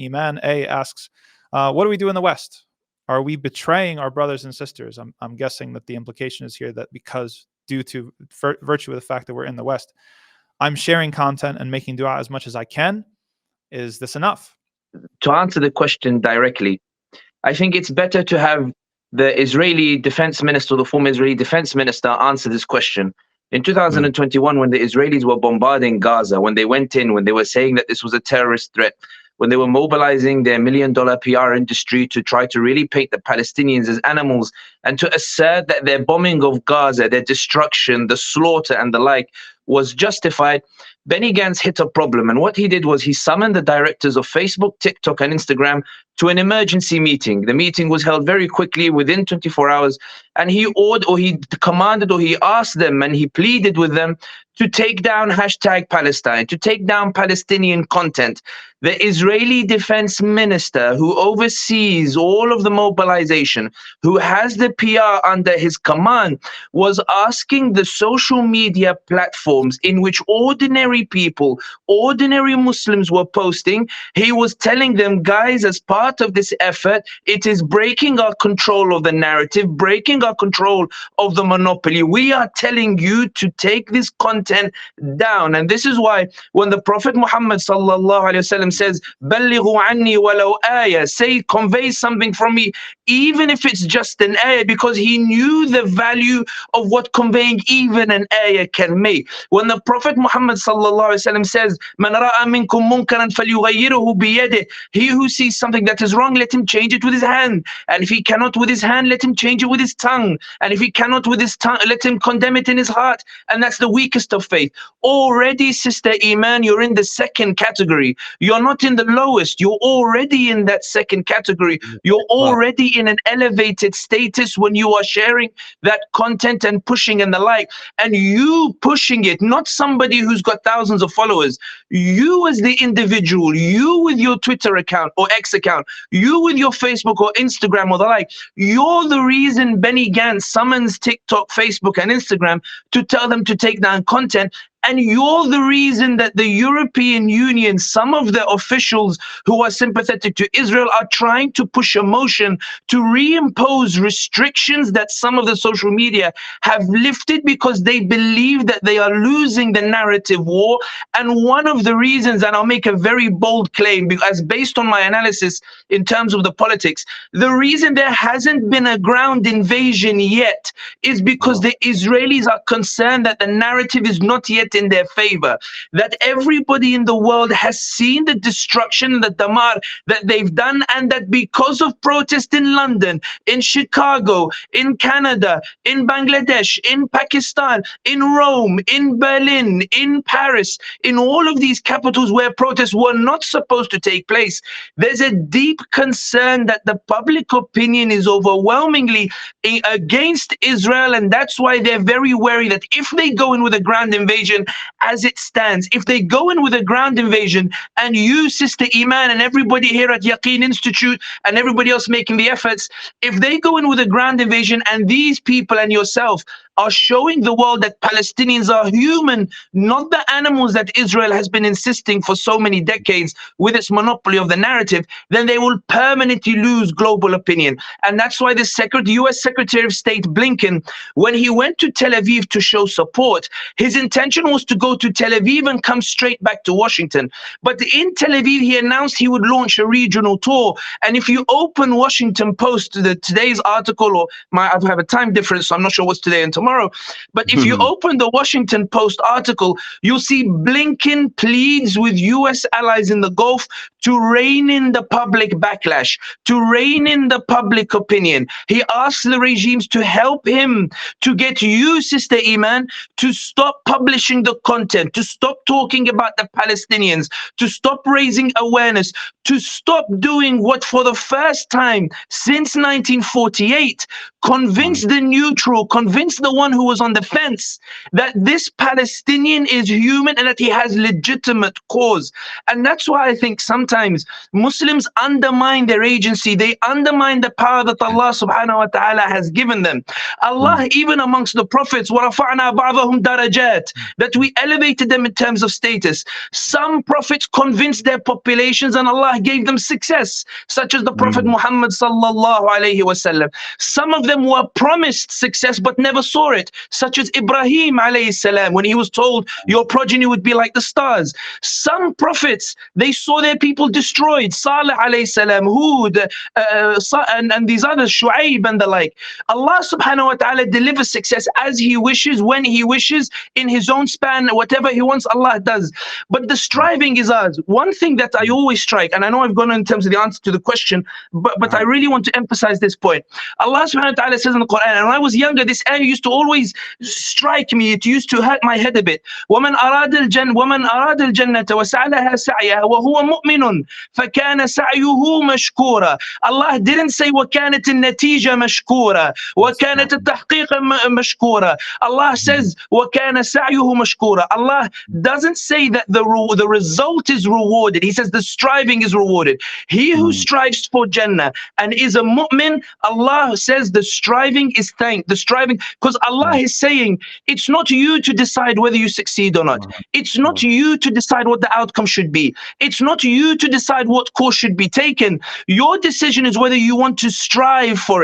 Iman A asks, what do we do in the West? Are we betraying our brothers and sisters? I'm guessing that the implication is here that because, due to virtue of the fact that we're in the West, I'm sharing content and making dua as much as I can. Is this enough? To answer the question directly, I think it's better to have the Israeli defense minister, the former Israeli defense minister, answer this question. In 2021, when the Israelis were bombarding Gaza, when they went in, when they were saying that this was a terrorist threat, when they were mobilizing their $1 million PR industry to try to really paint the Palestinians as animals and to assert that their bombing of Gaza, their destruction, the slaughter and the like was justified, Benny Gantz hit a problem. And what he did was he summoned the directors of Facebook, TikTok, and Instagram to an emergency meeting. The meeting was held very quickly, within 24 hours. And he commanded, or he asked them, and he pleaded with them to take down #Palestine, to take down Palestinian content. The Israeli defense minister, who oversees all of the mobilization, who has the PR under his command, was asking the social media platforms in which ordinary people, ordinary Muslims were posting, he was telling them, guys, as part of this effort, it is breaking our control of the narrative, breaking our control of the monopoly. We are telling you to take this content down. And this is why when the Prophet Muhammad sallallahu alaihi wasallam says, "Ballighu anni walau ayah," say, convey something from me, even if it's just an ayah, because he knew the value of what conveying even an ayah can make. When the Prophet Muhammad sallallahu alaihi wasallam says, "Man ra'a minkum munkaran falyughayyirhu biyadihi," he who sees something that is wrong, let him change it with his hand. And if he cannot with his hand, let him change it with his tongue. And if he cannot with his tongue, let him condemn it in his heart. And that's the weakest of faith. Already, Sister Iman, you're in the second category. You're not in the lowest. You're already in that second category. You're already in an elevated status when you are sharing that content and pushing and the like. And you pushing it, not somebody who's got thousands of followers. You as the individual, you with your Twitter account or X account, you with your Facebook or Instagram or the like, you're the reason Benny Gantz summons TikTok, Facebook, and Instagram to tell them to take down content. And you're the reason that the European Union, some of the officials who are sympathetic to Israel, are trying to push a motion to reimpose restrictions that some of the social media have lifted because they believe that they are losing the narrative war. And one of the reasons, and I'll make a very bold claim, because based on my analysis in terms of the politics, the reason there hasn't been a ground invasion yet is because the Israelis are concerned that the narrative is not yet in their favor, that everybody in the world has seen the destruction, the damar that they've done, and that because of protest in London, in Chicago, in Canada, in Bangladesh, in Pakistan, in Rome, in Berlin, in Paris, in all of these capitals where protests were not supposed to take place, there's a deep concern that the public opinion is overwhelmingly against Israel, and that's why they're very wary that if they go in with a ground invasion, as it stands, if they go in with a ground invasion, and you, Sister Iman, and everybody here at Yaqeen Institute and everybody else making the efforts, if they go in with a ground invasion and these people and yourself are showing the world that Palestinians are human, not the animals that Israel has been insisting for so many decades with its monopoly of the narrative, then they will permanently lose global opinion. And that's why the US Secretary of State Blinken, when he went to Tel Aviv to show support, his intention was to go to Tel Aviv and come straight back to Washington. But in Tel Aviv, he announced he would launch a regional tour. And if you open Washington Post, today's article, or I have a time difference, so I'm not sure what's today and tomorrow, but if you open the Washington Post article, you'll see Blinken pleads with US allies in the Gulf to rein in the public backlash, to rein in the public opinion. He asks the regimes to help him to get you, Sister Iman, to stop publishing the content, to stop talking about the Palestinians, to stop raising awareness, to stop doing what for the first time since 1948 convince the neutral, convince the one who was on the fence that this Palestinian is human and that he has legitimate cause. And that's why I think sometimes Muslims undermine their agency. They undermine the power that Allah subhanahu wa ta'ala has given them. Allah, even amongst the prophets, وَرَفَعْنَا بَعْضَهُمْ دَرَجَاتٍ, that we elevated them in terms of status. Some prophets convinced their populations and Allah gave them success, such as the Prophet Muhammad sallallahu alayhi wasallam. Some of them were promised success but never saw it, such as Ibrahim alayhi salam, when he was told your progeny would be like the stars. Some prophets, they saw their people destroyed, Salih alayhi salam, Hud, and these others, Shu'aib and the like. Allah subhanahu wa ta'ala delivers success as he wishes, when he wishes, in his own span, whatever he wants, Allah does. But the striving is ours. One thing that I always strike, and I know I've gone in terms of the answer to the question, but I really want to emphasize this point. Allah subhanahu wa ta'ala says in the Quran, and when I was younger, this ayah used to always strike me, it used to hurt my head a bit. وَمَنْ أَرَادَ الْجَنَّةَ وَسَعَى لَهَا سَعْيَهَا وَهُوَ مُؤْمِنٌ فَكَانَ سَعْيُهُ مَشْكُورًا. Allah didn't say وَكَانَتِ النَّتِيجَةُ مَشْكُورًا وَكَانَتِ التَّحْقِيقَ مَشْكُورًا. Allah says وَكَانَ سَعْيُهُ مَشْكُورًا. Allah doesn't say that the result is rewarded. He says the striving is rewarded. He who strives for Jannah and is a mu'min, Allah says the striving is thanked. The striving, because Allah is saying it's not you to decide whether you succeed or not. It's not you to decide what the outcome should be. It's not you to decide what course should be taken. Your decision is whether you want to strive for it.